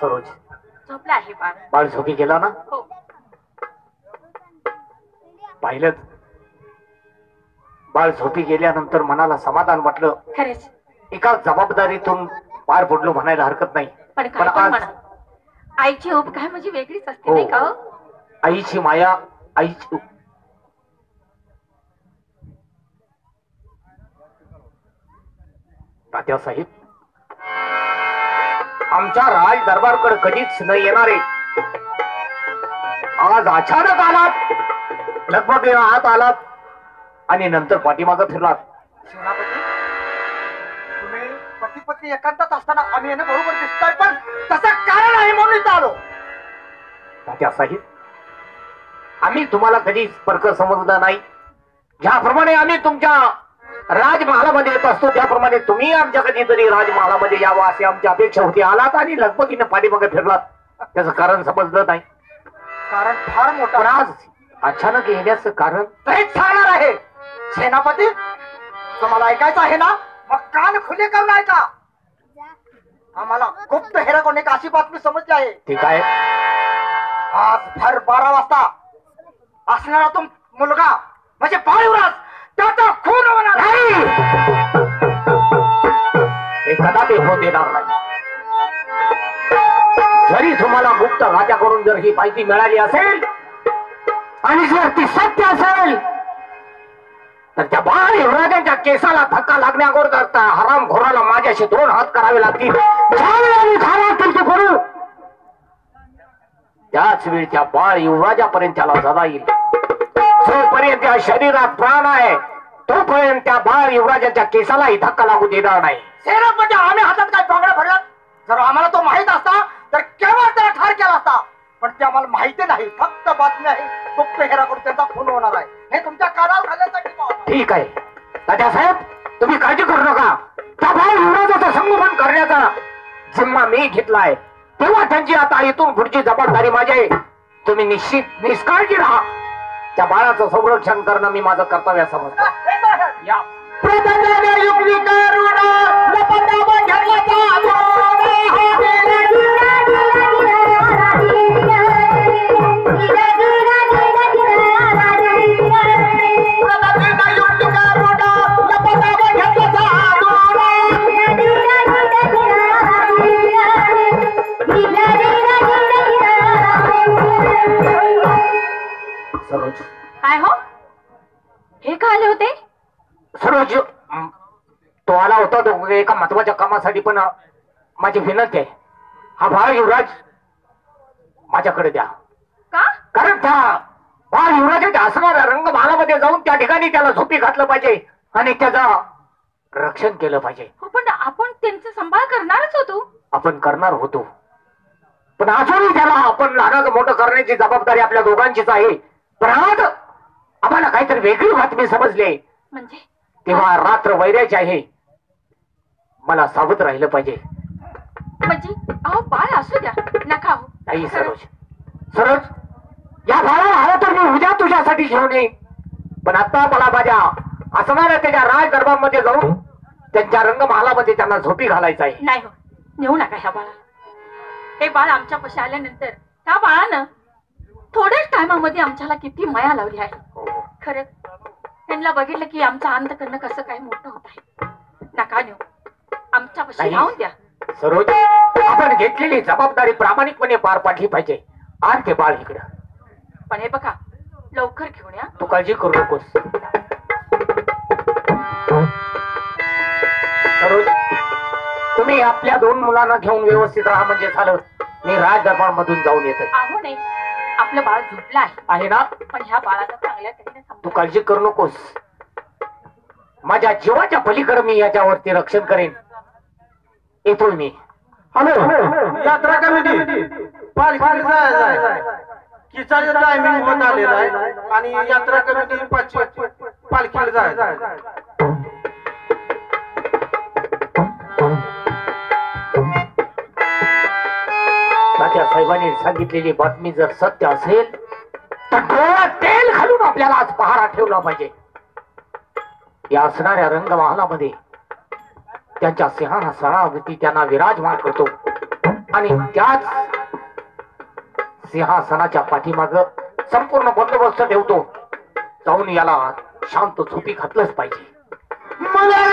सरोज झोपला आहे बाळ. बाळ झोपी गेला ना? हो. पाहिलं, बाळ झोपी गेल्यानंतर मनाला समाधान वाटलं. खरेच एका जबाबदारीतून पार पडलो म्हणायला हरकत नाही. पण काय पण म्हणा, आईची उब काय म्हणजे वेगळीच असते नाही का? आईची माया, आईची तात्यासाहेब, आमच्या राज दरबारकडे कधीच न येणारे आज अचानक आलात, लगभग आत आलात आणि नंतर पाठीमागं फिरलात. सेनापती, तुम्ही पती पत्नी एकांतात असताना आम्ही यांना बरोबर दिसतोय, पण तसं कारण आहे म्हणून इथं आलो. तात्यासाहेब, आम्ही तुम्हाला कधी स्पर्क समजला नाही. ज्याप्रमाणे आम्ही तुमच्या राजमहालामध्ये येत असतो त्याप्रमाणे तुम्ही आमच्या कधीतरी राजमहालामध्ये यावं अशी आमची अपेक्षा होती. आलात आणि लगबगीनं पाठीमागे फिरलात. त्याचं कारण समजलं नाही. कारण फार मोठं. पण आज अचानक येण्याचं कारण तेच सांगणार आहे. सेनापती, तुम्हाला ऐकायचं आहे ना? मग कान खुले करून ऐका. आम्हाला गुप्त हेराकडून एक अशी बातमी समजली आहे. ठीक आहे. आज भर 12 वाजता असणारा तो मुलगा म्हणजे बाळयुवराज त्याचा खून होणार नाही, हे कदापि होऊ देणार नाही. जरी तुम्हाला गुप्त राजाकडून जर ही माहिती मिळाली असेल आणि जर ती सत्य असेल तर त्या बाळ युवराजांच्या केसाला धक्का लागण्याअगोदर हरामखोराला माझ्याशी 2 हात करावे लागतील. करू त्याच वेळी त्या बाळ युवराजापर्यंत त्याला जगा येईल. जोपर्यंत त्या शरीरात प्राण आहे तोपर्यंत त्या बाळ युवराजाच्या केसालाही धक्का लागू देणार नाही. सेनापती, आम्ही हातात काय बांगड्या भरल्यात? जर आम्हाला तो माहित असता तर केव्हा त्याला ठार केला असता. पण ते आम्हाला माहिती नाही. फक्त बातमी आहे गुप्त हेराकडून त्यांचा खून होणार आहे. हे तुमच्या कानावर घालण्यासाठी. ठीक आहे तात्यासाहेब, तुम्ही काळजी करू नका. त्या बाळ युवराजाचं संगोपन करण्याचा जिम्मा मी घेतलाय, तेव्हा त्यांची आता इथून पुढची जबाबदारी माझी आहे. तुम्ही निश्चित निष्काळजी राहा. त्या बाळाचं संरक्षण करणं मी माझं कर्तव्य समजतो. या सरोज, काय हो, हे का आले होते? सरोज, तो आला होता तो एका महत्वाच्या कामासाठी. पण माझी विनंती आहे, हा बाळ युवराज माझ्याकडे द्या. का? कारण त्या बाळ युवराजाच्या असणाऱ्या रंगमहालामध्ये जाऊन त्या ठिकाणी त्याला झोपी घातलं पाहिजे आणि त्याचं रक्षण केलं पाहिजे. हो, पण आपण त्यांचा सांभाळ करणारच होतो. आपण करणार होतो, पण अजूनही त्याला आपण लहानाचं मोठं करण्याची जबाबदारी आपल्या दोघांचीच आहे. पण आज आम्हाला काहीतरी वेगळी बातमी समजली. म्हणजे तेव्हा रात्र वैराची आहे, मला सावध राहिलं पाहिजे. म्हणजे अहो, बाळ असू द्या, नका हो. नाही सरोज, सरोज, या बाळाला हवं तर मी उद्या तुझ्यासाठी घेऊन येईन. पण आता मला माझ्या असणाऱ्या त्याच्या राज दरबारमध्ये जाऊन त्यांच्या रंगमहालामध्ये त्यांना झोपी घालायचं आहे. नाही हो, नेऊ नका ह्या बाळाला. हे बाळ आमच्या पाशी आल्यानंतर त्या बाळानं थोड्याच टायमामध्ये आमच्याला किती माया लावली आहे. खरंच त्यांना बघितलं की आमचं अंतकरण कसं काय मोठं होत आहे. नका नेऊ, आमच्या पाशी राहून द्या. सरोज, आपण घेतलेली जबाबदारी प्रामाणिकपणे पार पाडली पाहिजे. आण ते बाळ इकडं. पण हे बघा, लवकर घेऊन या. तू काळजी करू नकोस. सरोज, तुम्ही आपल्या 2 मुलांना घेऊन व्यवस्थित राहा म्हणजे झालं. मी राज दरबार मधून जाऊन येतोय. आहो नाही, आपलं बाळ झोपलं आहे ना? पण ह्या बाळाचा चांगल्या तऱ्हेने तू काळजी करू नकोस. माझ्या जीवाच्या पलीकडे मी याच्यावरती रक्षण करेन. येतोय मी. हॅलो, यात्रा कमिटी किचाचं टायमिंग होत आलेला आहे आणि यात्रा कमिटी पालखीला जायचं. तात्या साहेबांनी सांगितलेली बातमी जर सत्य असेल तर डोळ्यात तेल घालून आपल्याला आज पहारा ठेवला पाहिजे. या असणाऱ्या रंगमहालामध्ये त्यांच्या सिंहासनावरती त्यांना विराजमान करतो आणि त्याच सिंहासनाच्या पाठीमाग संपूर्ण बंदोबस्त ठेवतो. जाऊन याला शांत झोपी घातलंच पाहिजे. मला